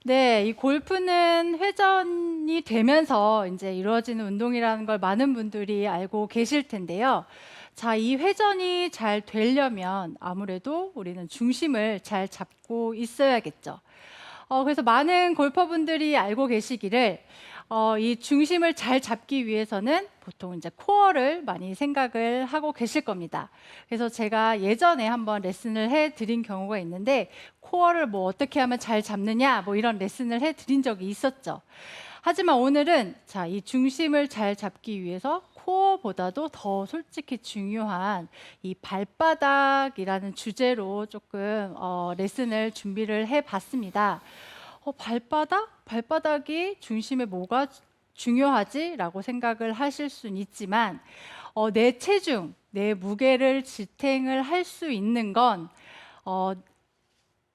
네, 이 골프는 회전이 되면서 이제 이루어지는 운동이라는 걸 많은 분들이 알고 계실 텐데요. 자, 이 회전이 잘 되려면 아무래도 우리는 중심을 잘 잡고 있어야겠죠. 그래서 많은 골퍼분들이 알고 계시기를 이 중심을 잘 잡기 위해서는 보통 이제 코어를 많이 생각을 하고 계실 겁니다. 그래서 제가 예전에 한번 레슨을 해드린 경우가 있는데 코어를 뭐 어떻게 하면 잘 잡느냐 뭐 이런 레슨을 해드린 적이 있었죠. 하지만 오늘은 자, 이 중심을 잘 잡기 위해서 코어보다도 더 솔직히 중요한 이 발바닥이라는 주제로 조금 레슨을 준비를 해봤습니다. 발바닥? 발바닥이 중심에 뭐가 중요하지? 라고 생각을 하실 수는 있지만 내 체중, 내 무게를 지탱을 할 수 있는 건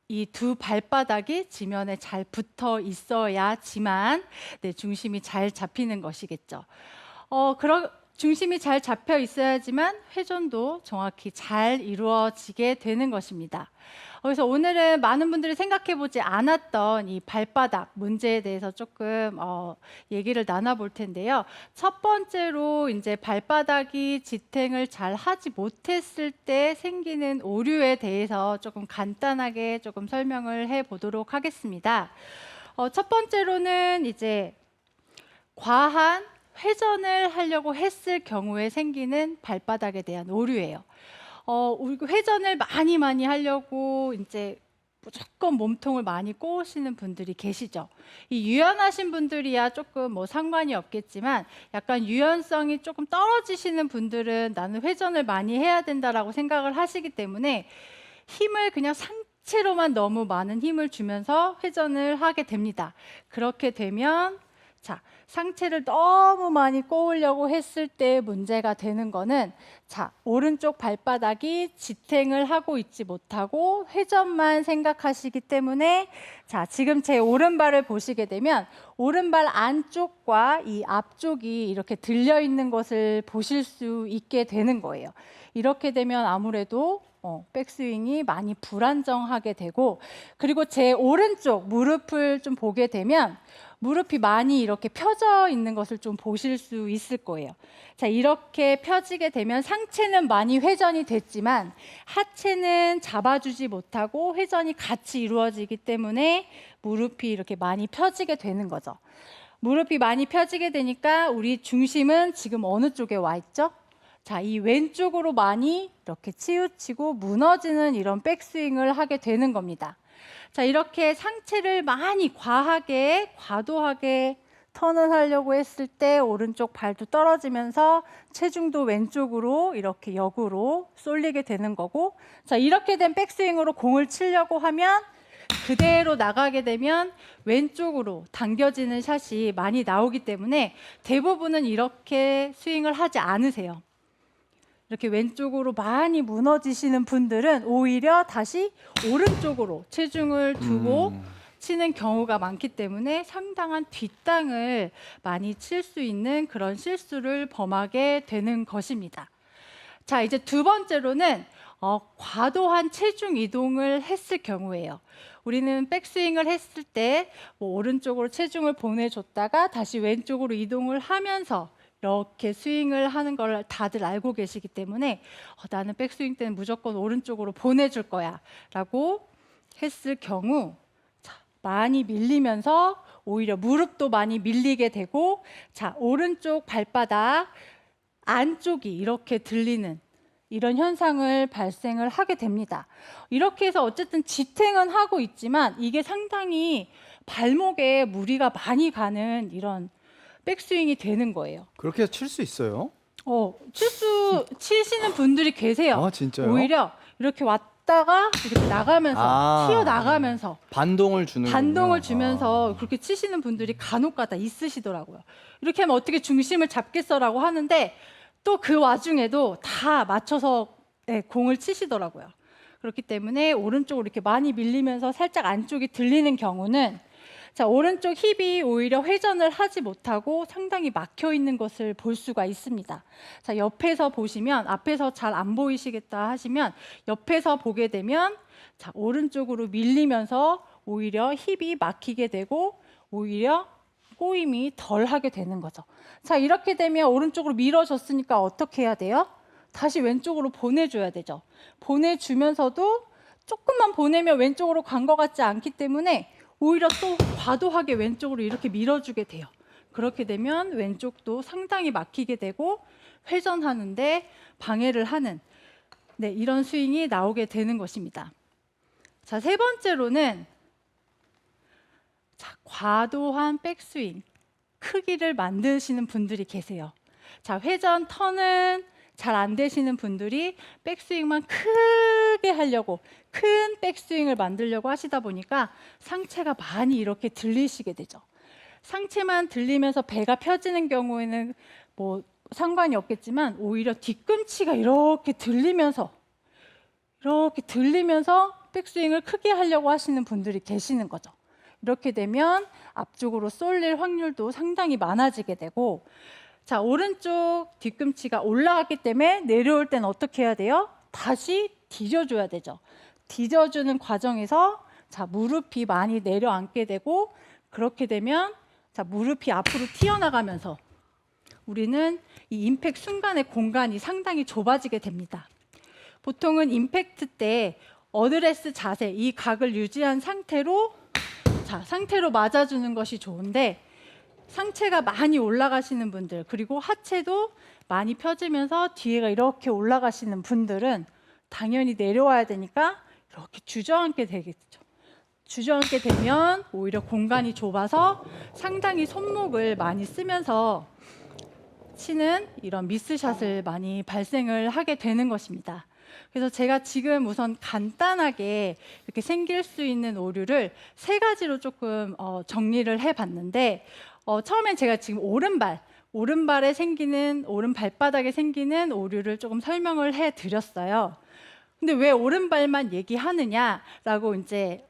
이 두 발바닥이 지면에 잘 붙어 있어야지만 내 중심이 잘 잡히는 것이겠죠. 그런 중심이 잘 잡혀 있어야지만 회전도 정확히 잘 이루어지게 되는 것입니다. 그래서 오늘은 많은 분들이 생각해 보지 않았던 이 발바닥 문제에 대해서 조금 얘기를 나눠볼 텐데요. 첫 번째로 이제 발바닥이 지탱을 잘 하지 못했을 때 생기는 오류에 대해서 조금 간단하게 조금 설명을 해 보도록 하겠습니다. 첫 번째로는 이제 과한 회전을 하려고 했을 경우에 생기는 발바닥에 대한 오류예요. 우리가 회전을 많이 하려고 이제 무조건 몸통을 많이 꼬으시는 분들이 계시죠. 이 유연하신 분들이야 조금 뭐 상관이 없겠지만 약간 유연성이 조금 떨어지시는 분들은 나는 회전을 많이 해야 된다라고 생각을 하시기 때문에 힘을 그냥 상체로만 너무 많은 힘을 주면서 회전을 하게 됩니다. 그렇게 되면 자, 상체를 너무 많이 꼬으려고 했을 때 문제가 되는 거는 자, 오른쪽 발바닥이 지탱을 하고 있지 못하고 회전만 생각하시기 때문에 자, 지금 제 오른발을 보시게 되면 오른발 안쪽과 이 앞쪽이 이렇게 들려 있는 것을 보실 수 있게 되는 거예요. 이렇게 되면 아무래도 백스윙이 많이 불안정하게 되고, 그리고 제 오른쪽 무릎을 좀 보게 되면 무릎이 많이 이렇게 펴져 있는 것을 좀 보실 수 있을 거예요. 자, 이렇게 펴지게 되면 상체는 많이 회전이 됐지만 하체는 잡아주지 못하고 회전이 같이 이루어지기 때문에 무릎이 이렇게 많이 펴지게 되는 거죠. 무릎이 많이 펴지게 되니까 우리 중심은 지금 어느 쪽에 와 있죠? 자, 이 왼쪽으로 많이 이렇게 치우치고 무너지는 이런 백스윙을 하게 되는 겁니다. 자, 이렇게 상체를 많이 과도하게 턴을 하려고 했을 때 오른쪽 발도 떨어지면서 체중도 왼쪽으로 이렇게 역으로 쏠리게 되는 거고, 자, 이렇게 된 백스윙으로 공을 치려고 하면 그대로 나가게 되면 왼쪽으로 당겨지는 샷이 많이 나오기 때문에 대부분은 이렇게 스윙을 하지 않으세요. 이렇게 왼쪽으로 많이 무너지시는 분들은 오히려 다시 오른쪽으로 체중을 두고 치는 경우가 많기 때문에 상당한 뒷땅을 많이 칠 수 있는 그런 실수를 범하게 되는 것입니다. 자, 이제 두 번째로는 과도한 체중 이동을 했을 경우예요. 우리는 백스윙을 했을 때 뭐 오른쪽으로 체중을 보내줬다가 다시 왼쪽으로 이동을 하면서 이렇게 스윙을 하는 걸 다들 알고 계시기 때문에 나는 백스윙 때는 무조건 오른쪽으로 보내줄 거야 라고 했을 경우 자, 많이 밀리면서 오히려 무릎도 많이 밀리게 되고 자, 오른쪽 발바닥 안쪽이 이렇게 들리는 이런 현상을 발생을 하게 됩니다. 이렇게 해서 어쨌든 지탱은 하고 있지만 이게 상당히 발목에 무리가 많이 가는 이런 백스윙이 되는 거예요. 그렇게 해서 칠 수 있어요? 치시는 분들이 계세요. 아, 진짜요? 오히려 이렇게 왔다가 이렇게 나가면서 튀어나가면서 반동을 주면서 그렇게 치시는 분들이 간혹가다 있으시더라고요. 이렇게 하면 어떻게 중심을 잡겠어라고 하는데 또 그 와중에도 다 맞춰서 공을 치시더라고요. 그렇기 때문에 오른쪽으로 이렇게 많이 밀리면서 살짝 안쪽이 들리는 경우는 자, 오른쪽 힙이 오히려 회전을 하지 못하고 상당히 막혀 있는 것을 볼 수가 있습니다. 자, 옆에서 보시면 앞에서 잘 안 보이시겠다 하시면 옆에서 보게 되면 자, 오른쪽으로 밀리면서 오히려 힙이 막히게 되고 오히려 꼬임이 덜 하게 되는 거죠. 자, 이렇게 되면 오른쪽으로 밀어줬으니까 어떻게 해야 돼요? 다시 왼쪽으로 보내줘야 되죠. 보내주면서도 조금만 보내면 왼쪽으로 간 것 같지 않기 때문에 오히려 또 과도하게 왼쪽으로 이렇게 밀어주게 돼요. 그렇게 되면 왼쪽도 상당히 막히게 되고 회전하는데 방해를 하는 이런 스윙이 나오게 되는 것입니다. 자, 세 번째로는 과도한 백스윙, 크기를 만드시는 분들이 계세요. 자, 회전, 턴은 잘 안 되시는 분들이 백스윙만 크게 하려고 큰 백스윙을 만들려고 하시다 보니까 상체가 많이 이렇게 들리시게 되죠. 상체만 들리면서 배가 펴지는 경우에는 뭐 상관이 없겠지만 오히려 뒤꿈치가 이렇게 들리면서 백스윙을 크게 하려고 하시는 분들이 계시는 거죠. 이렇게 되면 앞쪽으로 쏠릴 확률도 상당히 많아지게 되고, 자, 오른쪽 뒤꿈치가 올라갔기 때문에 내려올 때는 어떻게 해야 돼요? 다시 디뎌줘야 되죠. 디뎌주는 과정에서 자, 무릎이 많이 내려앉게 되고, 그렇게 되면 자, 무릎이 앞으로 튀어나가면서 우리는 이 임팩트 순간의 공간이 상당히 좁아지게 됩니다. 보통은 임팩트 때 어드레스 자세, 이 각을 유지한 상태로 맞아주는 것이 좋은데, 상체가 많이 올라가시는 분들, 그리고 하체도 많이 펴지면서 뒤에가 이렇게 올라가시는 분들은 당연히 내려와야 되니까 이렇게 주저앉게 되겠죠. 주저앉게 되면 오히려 공간이 좁아서 상당히 손목을 많이 쓰면서 치는 이런 미스샷을 많이 발생을 하게 되는 것입니다. 그래서 제가 지금 우선 간단하게 이렇게 생길 수 있는 오류를 세 가지로 조금 정리를 해봤는데, 처음엔 제가 지금 오른발에 생기는, 오른 발바닥에 생기는 오류를 조금 설명을 해드렸어요. 근데 왜 오른발만 얘기하느냐라고 이제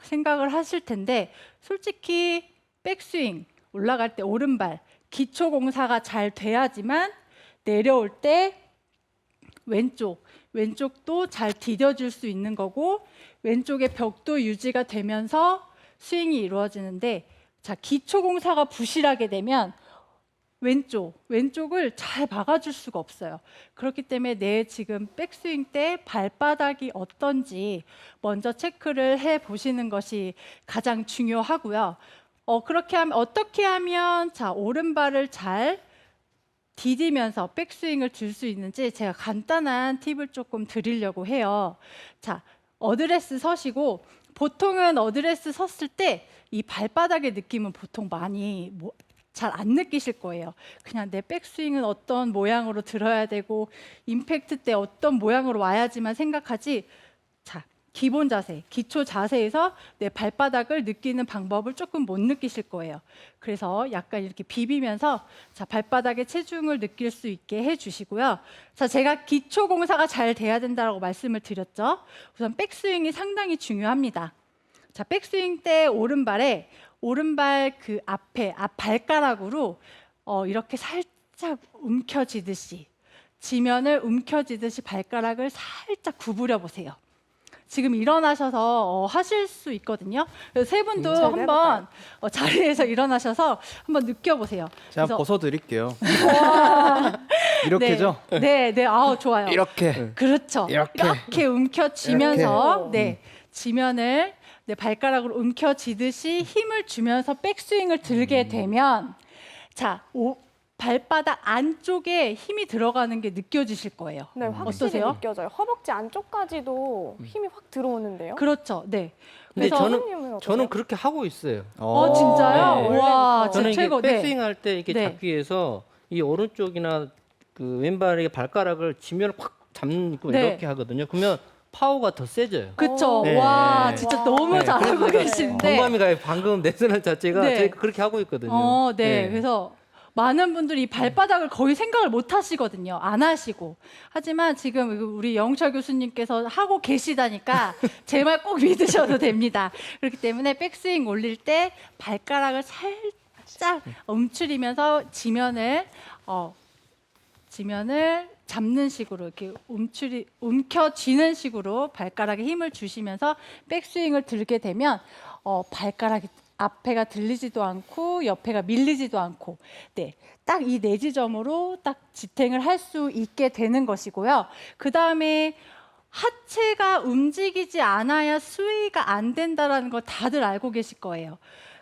생각을 하실 텐데, 솔직히 백스윙 올라갈 때 오른발 기초 공사가 잘 돼야지만 내려올 때 왼쪽도 잘 디뎌줄 수 있는 거고, 왼쪽의 벽도 유지가 되면서 스윙이 이루어지는데, 자, 기초 공사가 부실하게 되면 왼쪽을 잘 막아줄 수가 없어요. 그렇기 때문에 내 지금 백스윙 때 발바닥이 어떤지 먼저 체크를 해 보시는 것이 가장 중요하고요. 그렇게 하면 어떻게 하면 자, 오른발을 잘 디디면서 백스윙을 줄 수 있는지 제가 간단한 팁을 조금 드리려고 해요. 자, 어드레스 서시고, 보통은 어드레스 섰을 때 이 발바닥의 느낌은 보통 많이 잘 안 느끼실 거예요. 그냥 내 백스윙은 어떤 모양으로 들어야 되고 임팩트 때 어떤 모양으로 와야지만 생각하지, 자, 기본 자세, 기초 자세에서 내 발바닥을 느끼는 방법을 조금 못 느끼실 거예요. 그래서 약간 이렇게 비비면서 자, 발바닥에 체중을 느낄 수 있게 해주시고요. 자, 제가 기초 공사가 잘 돼야 된다고 말씀을 드렸죠. 우선 백스윙이 상당히 중요합니다. 자, 백스윙 때 오른발 그 앞 발가락으로 이렇게 살짝 움켜쥐듯이, 지면을 움켜쥐듯이 발가락을 살짝 구부려 보세요. 지금 일어나셔서 하실 수 있거든요. 그래서 세 분도 한번 자리에서 일어나셔서 한번 느껴보세요. 제가 벗어드릴게요. 이렇게죠? 네, 좋아요. 이렇게. 그렇죠. 이렇게 움켜쥐면서 지면을 발가락으로 움켜쥐듯이 힘을 주면서 백스윙을 들게 되면, 자, 발바닥 안쪽에 힘이 들어가는 게 느껴지실 거예요. 네, 확실히 어떠세요? 느껴져요. 허벅지 안쪽까지도 힘이 확 들어오는데요. 그렇죠. 네. 근데 그래서 저는 그렇게 하고 있어요. 진짜요? 네. 와, 저는 진짜 이게 최고. 백스윙 할 때 이렇게 네. 잡기 위해서 이 오른쪽이나 그 왼발의 발가락을 지면을 확 잡는 거 네. 이렇게 하거든요. 그러면 파워가 더 세져요. 그쵸. 네. 와, 진짜 너무 네, 잘하고 그래서 계신데. 공감이 가요. 방금 레슨할 자체가 네. 저희가 그렇게 하고 있거든요. 네. 그래서 많은 분들이 발바닥을 거의 생각을 못 하시거든요. 안 하시고. 하지만 지금 우리 영철 교수님께서 하고 계시다니까 제 말 꼭 믿으셔도 됩니다. 그렇기 때문에 백스윙 올릴 때 발가락을 살짝 움츠리면서 지면을 잡는 식으로 이렇게 움켜쥐는 식으로 발가락에 힘을 주시면서 백스윙을 들게 되면 발가락이 앞에가 들리지도 않고 옆에가 밀리지도 않고 네, 딱 이 네 지점으로 딱 지탱을 할 수 있게 되는 것이고요. 그 다음에 하체가 움직이지 않아야 스웨이가 안 된다는 거 다들 알고 계실 거예요.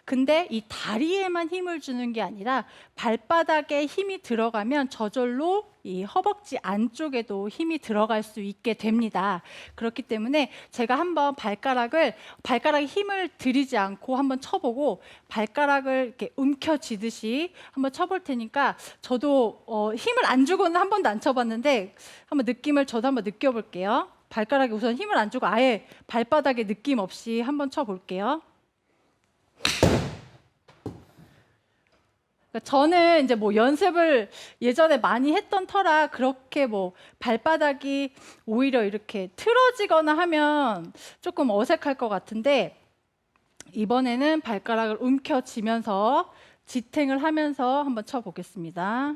근데 이 다리에만 힘을 주는 게 아니라 발바닥에 힘이 들어가면 저절로 이 허벅지 안쪽에도 힘이 들어갈 수 있게 됩니다. 그렇기 때문에 제가 한번 발가락에 힘을 들이지 않고 한번 쳐보고 발가락을 이렇게 움켜쥐듯이 한번 쳐볼 테니까 저도 힘을 안 주고는 한 번도 안 쳐봤는데 한번 느낌을 저도 한번 느껴볼게요. 발가락에 우선 힘을 안 주고 아예 발바닥에 느낌 없이 한번 쳐볼게요. 그러니까 저는 이제 뭐 연습을 예전에 많이 했던 터라 그렇게 뭐 발바닥이 오히려 이렇게 틀어지거나 하면 조금 어색할 것 같은데 이번에는 발가락을 움켜쥐면서 지탱을 하면서 한번 쳐보겠습니다.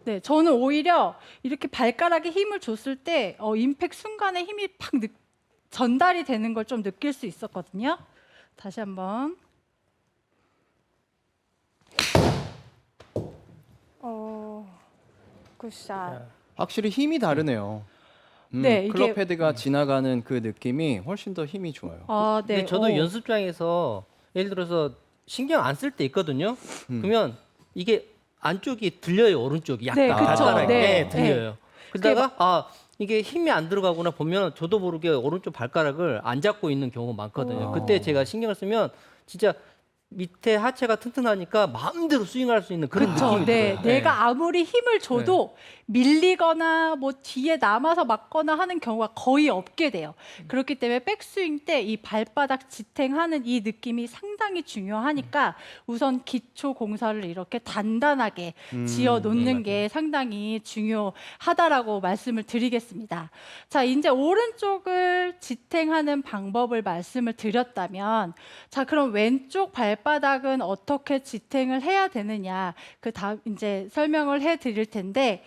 네, 저는 오히려 이렇게 발가락에 힘을 줬을 때 임팩트 순간에 힘이 팍 전달이 되는 걸 좀 느낄 수 있었거든요. 다시 한번. 굿샷. 확실히 힘이 다르네요. 네, 클럽 이게 헤드가 지나가는 그 느낌이 훨씬 더 힘이 좋아요. 네. 근데 저도 연습장에서 예를 들어서 신경 안 쓸 때 있거든요. 그러면 이게 안쪽이 들려요. 오른쪽이 약간 네, 그쵸. 발가락에 네, 들려요. 그러다가 이게 힘이 안 들어가구나 보면 저도 모르게 오른쪽 발가락을 안 잡고 있는 경우가 많거든요. 그때 제가 신경을 쓰면 진짜 밑에 하체가 튼튼하니까 마음대로 스윙할 수 있는 그런 그쵸. 느낌이 네, 들어요. 내가 아무리 힘을 줘도 밀리거나 뭐 뒤에 남아서 맞거나 하는 경우가 거의 없게 돼요. 그렇기 때문에 백스윙 때 이 발바닥 지탱하는 이 느낌이 상당히 중요하니까 우선 기초 공사를 이렇게 단단하게 지어 놓는 게 상당히 중요하다라고 말씀을 드리겠습니다. 자, 이제 오른쪽을 지탱하는 방법을 말씀을 드렸다면 자, 그럼 왼쪽 발바닥은 어떻게 지탱을 해야 되느냐 그 다음 이제 설명을 해 드릴 텐데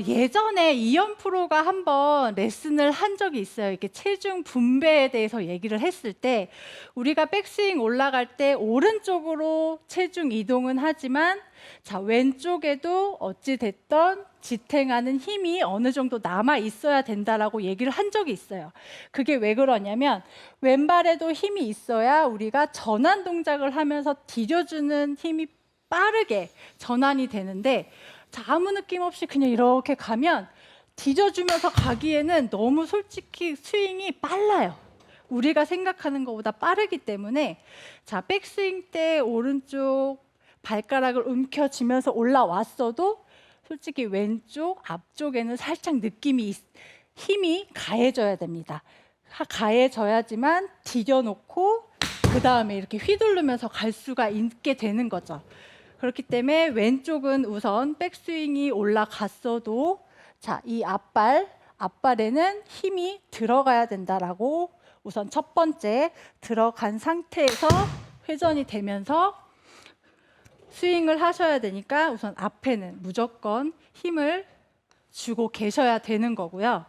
예전에 이현 프로가 한번 레슨을 한 적이 있어요. 이렇게 체중 분배에 대해서 얘기를 했을 때 우리가 백스윙 올라갈 때 오른쪽으로 체중 이동은 하지만 자, 왼쪽에도 어찌 됐던 지탱하는 힘이 어느 정도 남아 있어야 된다라고 얘기를 한 적이 있어요. 그게 왜 그러냐면 왼발에도 힘이 있어야 우리가 전환 동작을 하면서 디뎌주는 힘이 빠르게 전환이 되는데 자, 아무 느낌 없이 그냥 이렇게 가면 디뎌주면서 가기에는 너무 솔직히 스윙이 빨라요. 우리가 생각하는 것보다 빠르기 때문에 자, 백스윙 때 오른쪽 발가락을 움켜쥐면서 올라왔어도 솔직히 왼쪽 앞쪽에는 살짝 힘이 가해져야 됩니다. 가해져야지만 디뎌놓고 그 다음에 이렇게 휘두르면서 갈 수가 있게 되는 거죠. 그렇기 때문에 왼쪽은 우선 백스윙이 올라갔어도 자, 이 앞발에는 힘이 들어가야 된다라고 우선 첫 번째 들어간 상태에서 회전이 되면서 스윙을 하셔야 되니까 우선 앞에는 무조건 힘을 주고 계셔야 되는 거고요.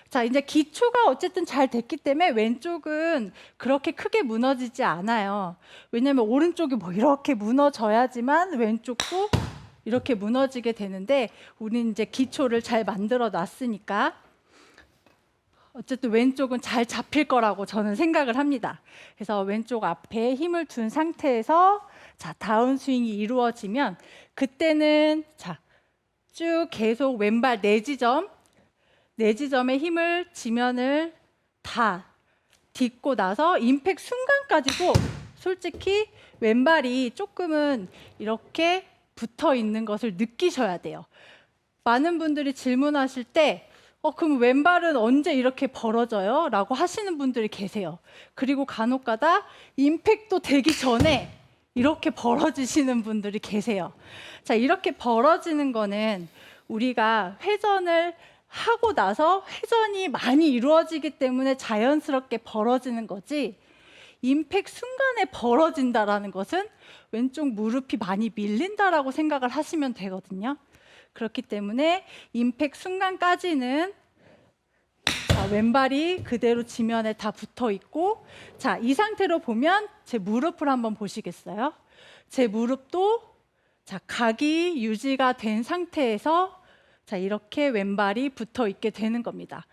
자, 이제 기초가 어쨌든 잘 됐기 때문에 왼쪽은 그렇게 크게 무너지지 않아요. 왜냐하면 오른쪽이 뭐 이렇게 무너져야지만 왼쪽도 이렇게 무너지게 되는데 우리는 이제 기초를 잘 만들어 놨으니까 어쨌든 왼쪽은 잘 잡힐 거라고 저는 생각을 합니다. 그래서 왼쪽 앞에 힘을 둔 상태에서 자, 다운 스윙이 이루어지면 그때는 자, 쭉 계속 왼발 네 지점에 힘을 지면을 다 딛고 나서 임팩트 순간까지도 솔직히 왼발이 조금은 이렇게 붙어 있는 것을 느끼셔야 돼요. 많은 분들이 질문하실 때 그럼 왼발은 언제 이렇게 벌어져요? 라고 하시는 분들이 계세요. 그리고 간혹가다 임팩트 되기 전에 이렇게 벌어지시는 분들이 계세요. 자, 이렇게 벌어지는 거는 우리가 회전을 하고 나서 회전이 많이 이루어지기 때문에 자연스럽게 벌어지는 거지 임팩 순간에 벌어진다라는 것은 왼쪽 무릎이 많이 밀린다라고 생각을 하시면 되거든요. 그렇기 때문에 임팩 순간까지는 자, 왼발이 그대로 지면에 다 붙어 있고, 자, 이 상태로 보면 제 무릎을 한번 보시겠어요? 제 무릎도 자, 각이 유지가 된 상태에서 자, 이렇게 왼발이 붙어 있게 되는 겁니다.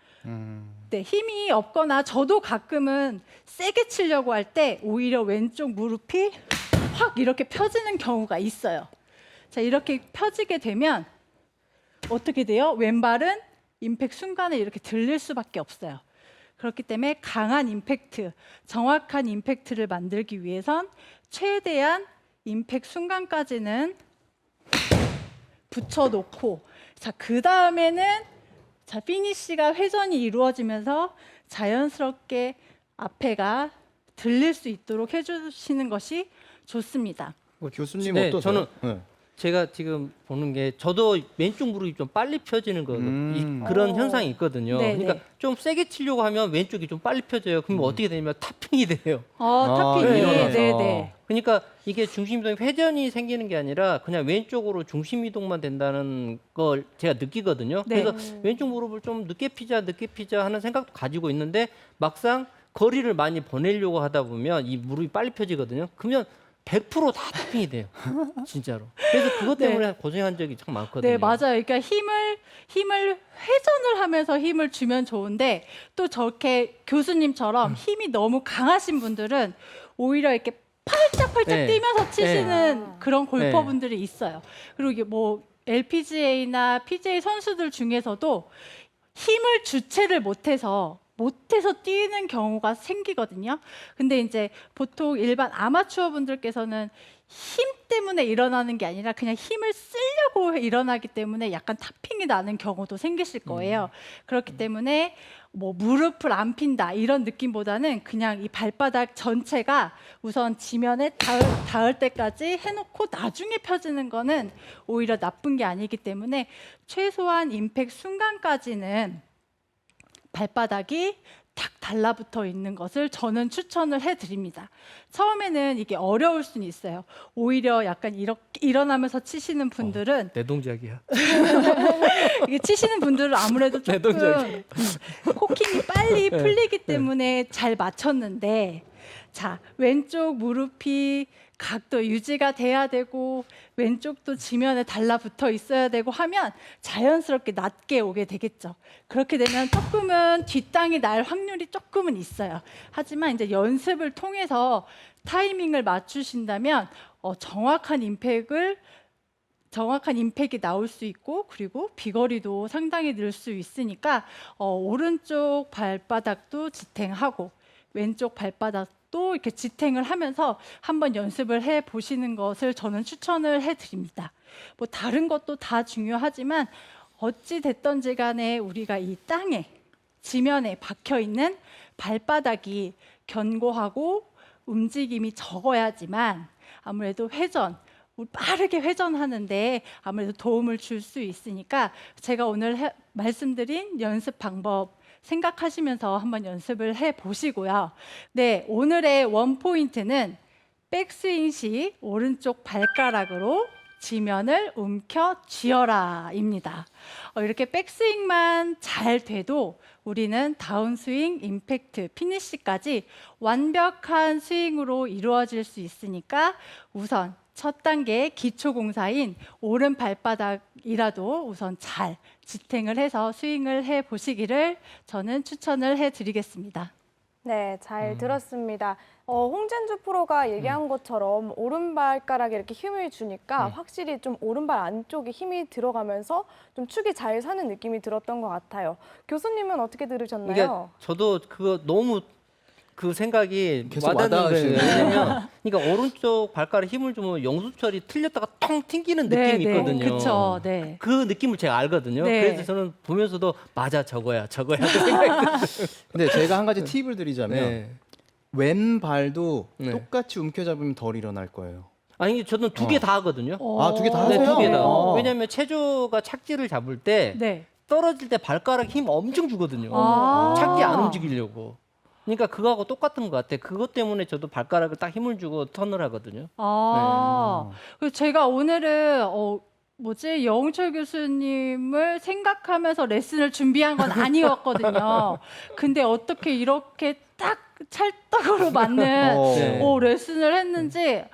네, 힘이 없거나 저도 가끔은 세게 치려고 할 때 오히려 왼쪽 무릎이 확 이렇게 펴지는 경우가 있어요. 자, 이렇게 펴지게 되면 어떻게 돼요? 왼발은 임팩트 순간에 이렇게 들릴 수밖에 없어요. 그렇기 때문에 강한 임팩트, 정확한 임팩트를 만들기 위해선 최대한 임팩트 순간까지는 붙여놓고, 자, 그 다음에는 자, 피니쉬가 회전이 이루어지면서 자연스럽게 앞에가 들릴 수 있도록 해주시는 것이 좋습니다. 교수님 네, 어떠세요? 저는 제가 지금 보는 게 저도 왼쪽 무릎이 좀 빨리 펴지는 거 그런 현상이 있거든요. 네, 그러니까 네. 좀 세게 치려고 하면 왼쪽이 좀 빨리 펴져요. 그러면 어떻게 되냐면 탑핑이 돼요. 탑핑이, 일어나서. 네네. 그러니까 이게 중심 이동이 회전이 생기는 게 아니라 그냥 왼쪽으로 중심 이동만 된다는 걸 제가 느끼거든요. 네. 그래서 왼쪽 무릎을 좀 늦게 피자 하는 생각도 가지고 있는데 막상 거리를 많이 보내려고 하다 보면 이 무릎이 빨리 펴지거든요. 그러면 100%다 탑핑이 돼요. 진짜로. 그래서 그것 때문에 고생한 적이 참 많거든요. 네, 맞아요. 그러니까 힘을 회전을 하면서 힘을 주면 좋은데, 또 저렇게 교수님처럼 힘이 너무 강하신 분들은 오히려 이렇게 팔짝팔짝 네. 뛰면서 치시는 그런 골퍼분들이 있어요. 그리고 이게 뭐 LPGA나 PGA 선수들 중에서도 힘을 주체를 못해서 뛰는 경우가 생기거든요. 근데 이제 보통 일반 아마추어 분들께서는 힘 때문에 일어나는 게 아니라 그냥 힘을 쓰려고 일어나기 때문에 약간 탑핑이 나는 경우도 생기실 거예요. 그렇기 때문에 뭐 무릎을 안 핀다 이런 느낌보다는 그냥 이 발바닥 전체가 우선 지면에 닿을 때까지 해놓고 나중에 펴지는 거는 오히려 나쁜 게 아니기 때문에 최소한 임팩트 순간까지는 발바닥이 탁 달라붙어 있는 것을 저는 추천을 해드립니다. 처음에는 이게 어려울 수는 있어요. 오히려 약간 이렇게 일어나면서 치시는 분들은 내 동작이야. 이게 치시는 분들은 아무래도 내 조금 동작이야. 코킹이 빨리 풀리기 때문에 잘 맞췄는데, 자, 왼쪽 무릎이 각도 유지가 돼야 되고 왼쪽도 지면에 달라붙어 있어야 되고 하면 자연스럽게 낮게 오게 되겠죠. 그렇게 되면 조금은 뒷땅이 날 확률이 조금은 있어요. 하지만 이제 연습을 통해서 타이밍을 맞추신다면 정확한 임팩이 나올 수 있고, 그리고 비거리도 상당히 늘 수 있으니까 오른쪽 발바닥도 지탱하고 왼쪽 발바닥도 이렇게 지탱을 하면서 한번 연습을 해 보시는 것을 저는 추천을 해드립니다. 뭐 다른 것도 다 중요하지만 어찌 됐던지 간에 우리가 이 땅에 지면에 박혀 있는 발바닥이 견고하고 움직임이 적어야지만 아무래도 빠르게 회전하는데 아무래도 도움을 줄 수 있으니까 제가 오늘 말씀드린 연습 방법 생각하시면서 한번 연습을 해 보시고요. 네, 오늘의 원포인트는 백스윙 시 오른쪽 발가락으로 지면을 움켜 쥐어라입니다. 이렇게 백스윙만 잘 돼도 우리는 다운스윙, 임팩트, 피니쉬까지 완벽한 스윙으로 이루어질 수 있으니까 우선 첫 단계 기초 공사인 오른 발바닥이라도 우선 잘 지탱을 해서 스윙을 해 보시기를 저는 추천을 해 드리겠습니다. 네, 잘 들었습니다. 홍진주 프로가 얘기한 것처럼 오른발가락에 이렇게 힘을 주니까 확실히 좀 오른발 안쪽에 힘이 들어가면서 좀 축이 잘 사는 느낌이 들었던 것 같아요. 교수님은 어떻게 들으셨나요? 그러니까 저도 그거 너무 그 생각이 계속 와닿는 거예요. 와닿으시네요. 왜냐면 그러니까 오른쪽 발가락 힘을 주면 영수철이 틀렸다가 텅 튕기는 느낌이 있거든요. 그렇죠. 네. 그 느낌을 제가 알거든요. 네. 그래서 저는 보면서도 맞아 저거야 그 생각이 근데 제가 한 가지 팁을 드리자면 네. 왼발도 네. 똑같이 움켜잡으면 덜 일어날 거예요. 아니 저는 두 개 다 하거든요. 두 개 다 네, 하세요? 두 개 다. 어. 왜냐하면 체조가 착지를 잡을 때 네. 떨어질 때 발가락 힘 엄청 주거든요. 아. 착지 안 움직이려고. 그러니까 그거하고 똑같은 것 같아. 그것 때문에 저도 발가락을 딱 힘을 주고 턴을 하거든요. 아, 그래서 제가 오늘은 영철 교수님을 생각하면서 레슨을 준비한 건 아니었거든요. 근데 어떻게 이렇게 딱 찰떡으로 맞는 네. 레슨을 했는지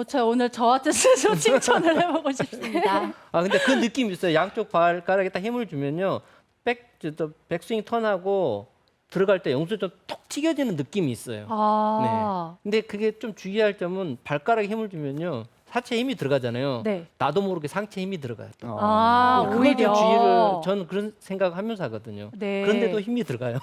제가 오늘 저한테 스스로 칭찬을 해보고 싶습니다. 아 근데 그 느낌이 있어요. 양쪽 발가락에 딱 힘을 주면요, 백스윙 턴하고 들어갈 때 영수 좀 톡 튀겨지는 느낌이 있어요. 아, 근데 그게 좀 주의할 점은 발가락에 힘을 주면요, 하체에 힘이 들어가잖아요. 네. 나도 모르게 상체에 힘이 들어가요. 오히려. 그걸 좀 주의를 저는 그런 생각하면서 하거든요. 네. 그런데도 힘이 들어가요.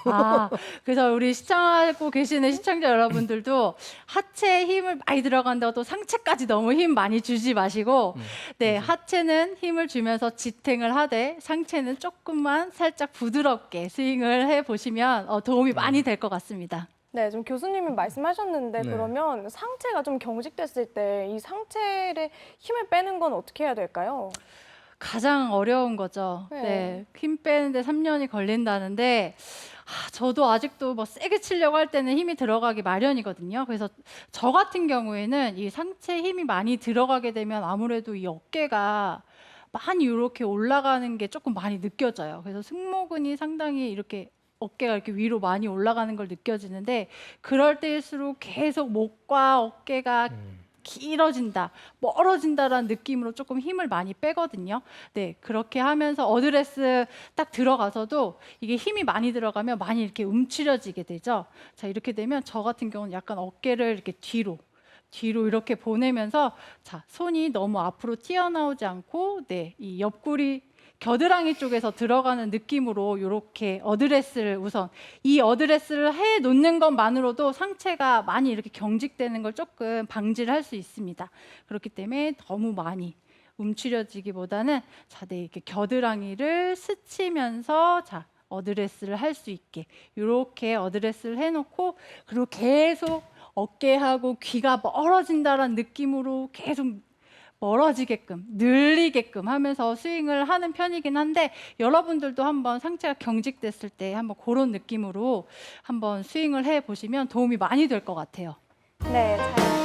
그래서 우리 시청하고 계시는 시청자 여러분들도 하체에 힘을 많이 들어간다고 또 상체까지 너무 힘 많이 주지 마시고, 네, 하체는 힘을 주면서 지탱을 하되 상체는 조금만 살짝 부드럽게 스윙을 해 보시면 도움이 많이 될 것 같습니다. 네, 좀 교수님이 말씀하셨는데 네. 그러면 상체가 좀 경직됐을 때 이 상체에 힘을 빼는 건 어떻게 해야 될까요? 가장 어려운 거죠. 네. 네, 힘 빼는데 3년이 걸린다는데 저도 아직도 뭐 세게 치려고 할 때는 힘이 들어가기 마련이거든요. 그래서 저 같은 경우에는 이 상체에 힘이 많이 들어가게 되면 아무래도 이 어깨가 많이 이렇게 올라가는 게 조금 많이 느껴져요. 그래서 승모근이 상당히 이렇게 어깨가 이렇게 위로 많이 올라가는 걸 느껴지는데, 그럴 때일수록 계속 목과 어깨가 길어진다, 멀어진다라는 느낌으로 조금 힘을 많이 빼거든요. 네, 그렇게 하면서 어드레스 딱 들어가서도 이게 힘이 많이 들어가면 많이 이렇게 움츠려지게 되죠. 자, 이렇게 되면 저 같은 경우는 약간 어깨를 이렇게 뒤로 이렇게 보내면서, 자, 손이 너무 앞으로 튀어나오지 않고, 네, 이 옆구리 겨드랑이 쪽에서 들어가는 느낌으로 이렇게 어드레스를 우선 이 어드레스를 해 놓는 것만으로도 상체가 많이 이렇게 경직되는 걸 조금 방지를 할 수 있습니다. 그렇기 때문에 너무 많이 움츠려지기보다는 자, 네, 이렇게 겨드랑이를 스치면서 자, 어드레스를 할 수 있게 이렇게 어드레스를 해놓고, 그리고 계속 어깨하고 귀가 멀어진다라는 느낌으로 계속 멀어지게끔 늘리게끔 하면서 스윙을 하는 편이긴 한데, 여러분들도 한번 상체가 경직됐을 때 한번 그런 느낌으로 한번 스윙을 해 보시면 도움이 많이 될 것 같아요. 네, 잘